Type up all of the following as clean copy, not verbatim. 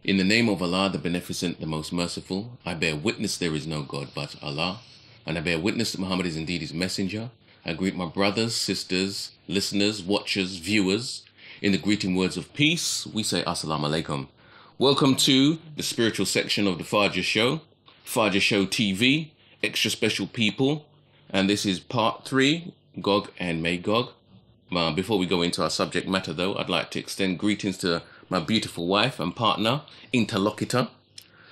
In the name of Allah, the Beneficent, the Most Merciful, I bear witness there is no God but Allah, and I bear witness that Muhammad is indeed his messenger. I greet my brothers, sisters, listeners, watchers, viewers. In the greeting words of peace, we say Assalamu alaikum. Welcome to the spiritual section of the Fajr Show TV, extra special people. And this is part 3, GOG and Magog. Before we go into our subject matter, though, I'd like to extend greetings to my beautiful wife and partner, interlocutor,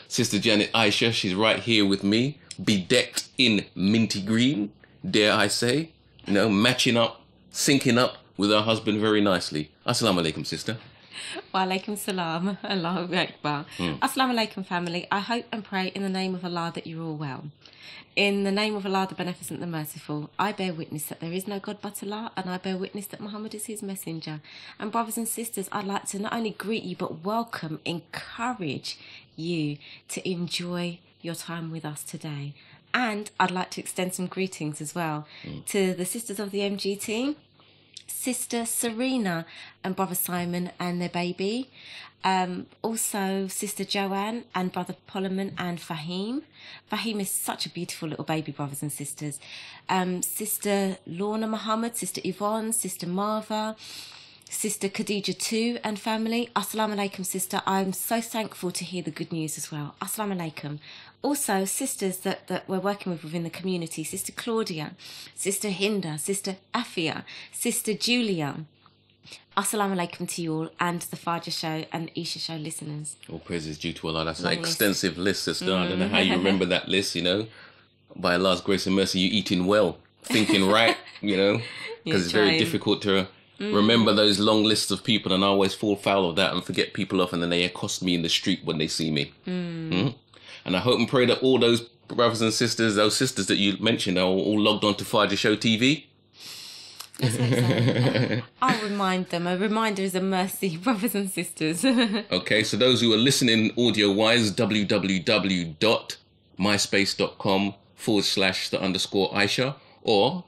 Sister Janet Aisha. She's right here with me, bedecked in minty green, dare I say, matching up, syncing up with her husband very nicely. Assalamu alaikum, sister. Wa alaikum salam. Allahu Akbar. Assalamu alaikum, family. I hope and pray in the name of Allah that you're all well. In the name of Allah, the Beneficent, the Merciful, I bear witness that there is no God but Allah, and I bear witness that Muhammad is his messenger. And brothers and sisters, I'd like to not only greet you, but welcome, encourage you to enjoy your time with us today. And I'd like to extend some greetings as well to the sisters of the MG team, Sister Serena and Brother Simon and their baby. Also Sister Joanne and Brother Poleman and Fahim. Fahim is such a beautiful little baby, brothers and sisters. Sister Lorna Muhammad, Sister Yvonne, Sister Marva, Sister Khadija too and family. Assalamu alaikum, sister. I'm so thankful to hear the good news as well. Assalamu alaikum. Also, sisters that we're working with within the community, Sister Claudia, Sister Hinda, Sister Afia, Sister Julia. Assalamu alaikum to you all, and the Fajr Show and Isha Show listeners. All praise is due to Allah. That's an extensive list, sister. I don't know how you remember that list, By Allah's grace and mercy, you're eating well, thinking right, because it's very difficult to remember those long lists of people, and I always fall foul of that and forget people off, and then they accost me in the street when they see me. And I hope and pray that all those brothers and sisters, those sisters that you mentioned, are all logged on to Fajr Show TV. I'll remind them. A reminder is a mercy, brothers and sisters. Okay, so those who are listening audio-wise, www.myspace.com/the_Aisha or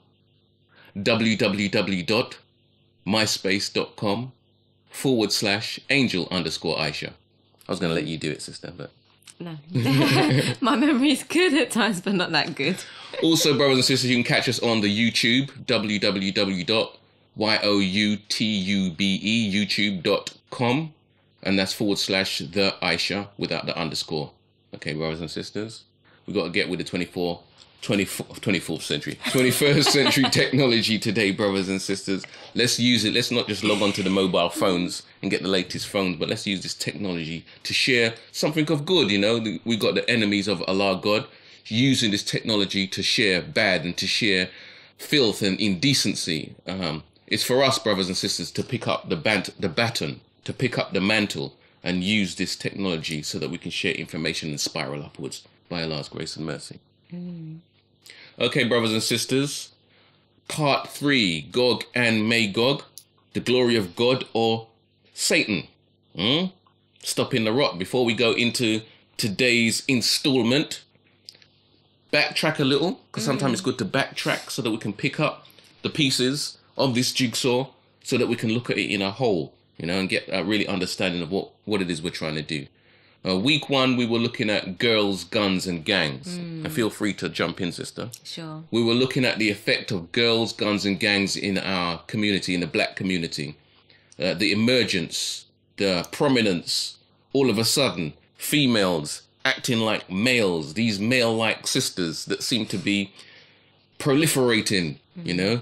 www.myspace.com/angel_Aisha. I was going to let you do it, sister, but... No. My memory is good at times, but not that good. Also, brothers and sisters, you can catch us on the YouTube, www.youtube.com, and that's /the Aisha without the underscore. Okay, brothers and sisters, we got to get with the 21st century technology today, brothers and sisters. Let's use it. Let's not just log on to the mobile phones and get the latest phones, but let's use this technology to share something of good. We've got the enemies of Allah, God, using this technology to share bad and to share filth and indecency. It's for us, brothers and sisters, to pick up the baton, to pick up the mantle and use this technology so that we can share information and spiral upwards by Allah's grace and mercy. Okay, brothers and sisters, part 3, GOG and Magog, the glory of God or Satan. Stopping the rot. Before we go into today's installment, backtrack a little, because sometimes it's good to backtrack so that we can pick up the pieces of this jigsaw so that we can look at it in a whole, and get a really understanding of what it is we're trying to do. Week 1, we were looking at girls, guns and gangs. And feel free to jump in, sister. Sure. We were looking at the effect of girls, guns and gangs in our community, in the black community. The emergence, the prominence, all of a sudden, females acting like males, these male-like sisters that seem to be proliferating,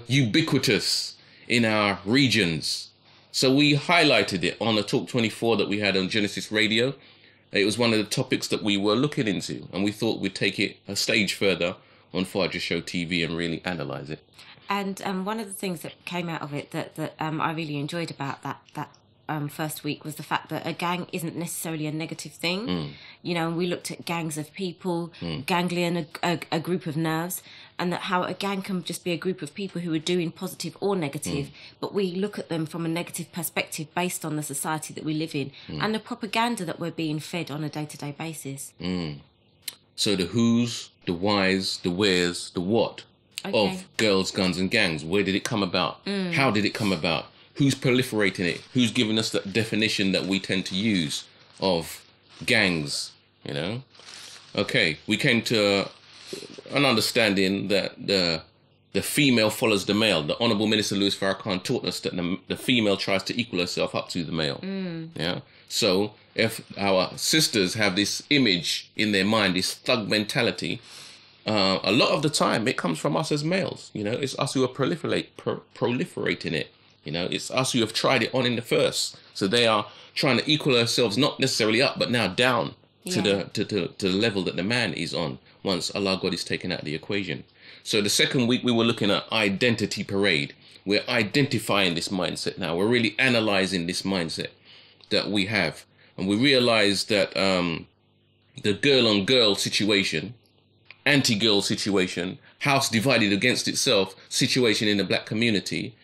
ubiquitous in our regions. So we highlighted it on a Talk 24 that we had on Genesis Radio. It was one of the topics that we were looking into, and we thought we'd take it a stage further on Fajr Show TV and really analyse it. And one of the things that came out of it that I really enjoyed about that first week was the fact that a gang isn't necessarily a negative thing. We looked at gangs of people, ganglion, a group of nerves, and that how a gang can just be a group of people who are doing positive or negative, but we look at them from a negative perspective based on the society that we live in and the propaganda that we're being fed on a day-to-day basis. So the who's, the whys, the where's, the what of girls, guns and gangs. Where did it come about? How did it come about? Who's proliferating it? Who's giving us that definition that we tend to use of gangs, you know. Okay, we came to an understanding that the female follows the male. The Honourable Minister Louis Farrakhan taught us that the female tries to equal herself up to the male. Yeah. So if our sisters have this image in their mind, this thug mentality, a lot of the time it comes from us as males. You know, it's us who are proliferating it. You know, it's us who have tried it on in the first. So they are trying to equal ourselves, not necessarily up, but now down to the level that the man is on once Allah God is taken out of the equation. So the second week we were looking at identity parade. We're identifying this mindset now. We're really analyzing this mindset that we have. And we realize that the girl-on-girl situation, anti-girl situation, house divided against itself situation in the black community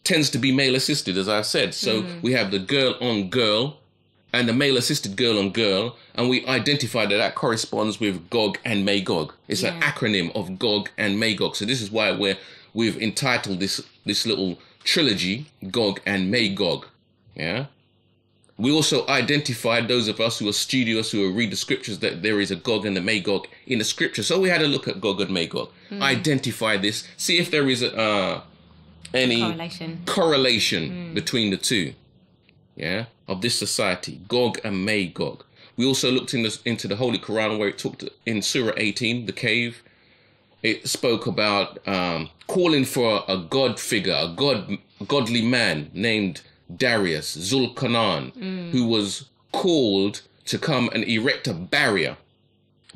tends to be male-assisted, as I said. So we have the girl-on-girl and the male-assisted girl-on-girl, and we identify that corresponds with GOG and MAGOG. It's an acronym of GOG and MAGOG. So this is why we've entitled this little trilogy, GOG and MAGOG. Yeah. We also identified, those of us who are studious, who read the scriptures, that there is a GOG and a MAGOG in the scripture. So we had a look at GOG and MAGOG, identify this, see if there is any correlation between the two, of this society, GOG and MAGOG. We also looked into the Holy Quran, where it talked in Surah 18, the cave. It spoke about calling for a God figure, a godly man named Darius, Zulkarnain, who was called to come and erect a barrier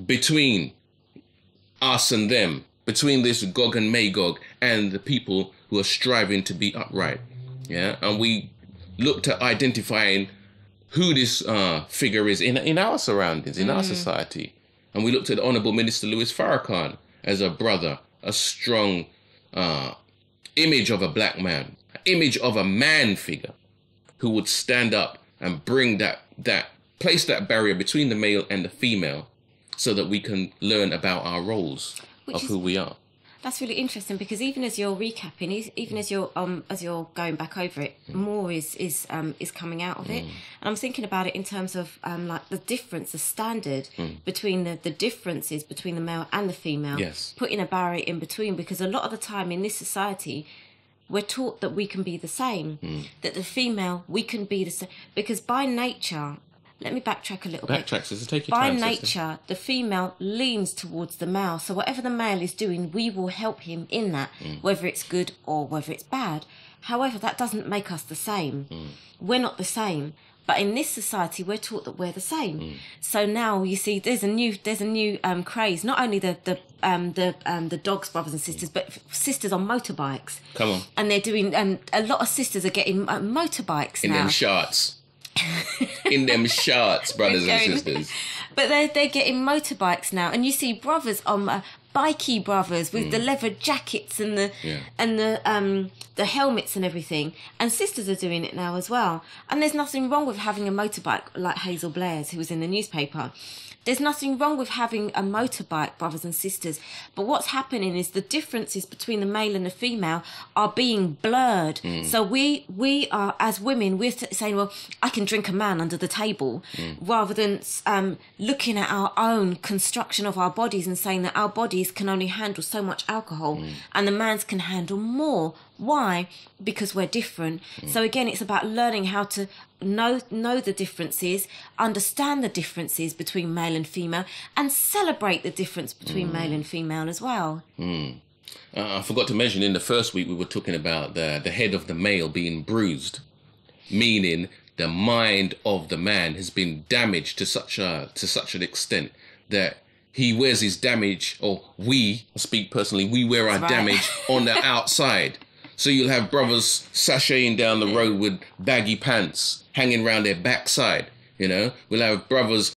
between us and them, between this GOG and MAGOG and the people who are striving to be upright. Yeah, and we looked at identifying who this figure is in our surroundings, in our society. And we looked at the Honourable Minister Louis Farrakhan as a brother, a strong image of a black man, image of a man figure who would stand up and bring place that barrier between the male and the female so that we can learn about our roles of who we are. That's really interesting, because even as you're recapping, even as you're going back over it, more is coming out of it. And I'm thinking about it in terms of like the difference, the standard between the differences between the male and the female. Yes. Putting a barrier in between, because a lot of the time in this society, we're taught that we can be the same, that the female, we can be the same, because by nature. Let me backtrack a little bit. Sister, take your time, By nature, the female leans towards the male. So whatever the male is doing, we will help him in that, whether it's good or whether it's bad. However, that doesn't make us the same. We're not the same. But in this society, we're taught that we're the same. So now you see, there's a new craze. Not only the dogs, brothers and sisters, but sisters on motorbikes. Come on. And they're doing. A lot of sisters are getting motorbikes in now. Them shorts. In them shorts, brothers and sisters. But they're getting motorbikes now, and you see brothers on bikey brothers with the leather jackets and the helmets and everything, and sisters are doing it now as well. And there's nothing wrong with having a motorbike like Hazel Blair's, who was in the newspaper. There's nothing wrong with having a motorbike, brothers and sisters. But what's happening is the differences between the male and the female are being blurred. So we are, as women, we're saying, well, I can drink a man under the table, rather than looking at our own construction of our bodies and saying that our bodies can only handle so much alcohol and the man's can handle more. Why? Because we're different. So again, it's about learning how to know the differences, understand the differences between male and female, and celebrate the difference between male and female as well. I forgot to mention, in the first week we were talking about the head of the male being bruised, meaning the mind of the man has been damaged to such an extent that he wears his damage, or we, I speak personally, we wear our damage on the outside. So you'll have brothers sashaying down the road with baggy pants hanging around their backside, you know. We'll have brothers